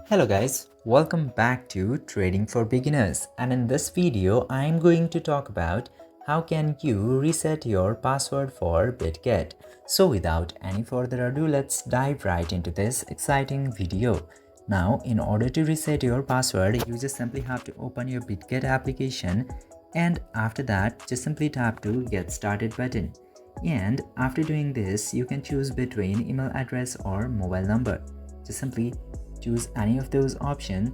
Hello guys, welcome back to Trading for Beginners, and in this video I am going to talk about how can you reset your password for Bitget. So without any further ado, let's dive right into this exciting video. Now in order to reset your password, you just simply have to open your Bitget application, and after that just simply tap to get started button. And after doing this, you can choose between email address or mobile number. Just simply choose any of those options,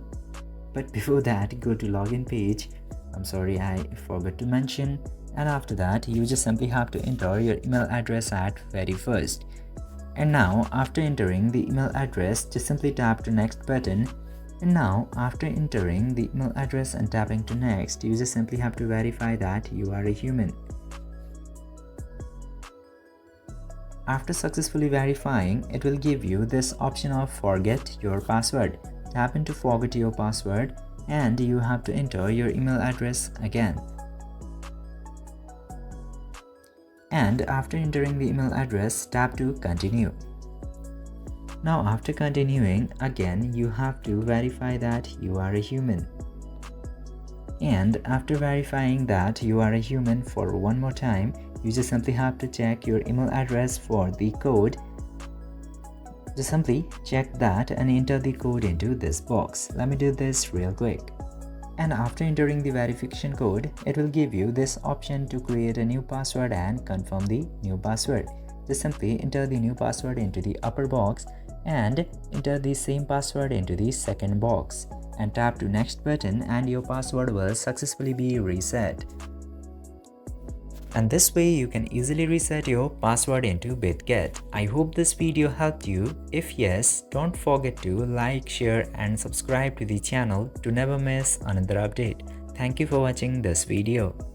but before that go to login page. I'm sorry, I forgot to mention. And after that you just simply have to enter your email address at very first. And now after entering the email address, just simply tap to next button. And now after entering the email address and tapping to next, you just simply have to verify that you are a human. After successfully verifying, it will give you this option of forget your password. Tap into forget your password and you have to enter your email address again. And after entering the email address, tap to continue. Now after continuing, again you have to verify that you are a human. And after verifying that you are a human for one more time, you just simply have to check your email address for the code. Just simply check that and enter the code into this box. Let me do this real quick. And after entering the verification code, it will give you this option to create a new password and confirm the new password. Just simply enter the new password into the upper box and enter the same password into the second box and tap to next button, and your password will successfully be reset. And this way you can easily reset your password into Bitget. I hope this video helped you. If yes, don't forget to like, share and subscribe to the channel to never miss another update. Thank you for watching this video.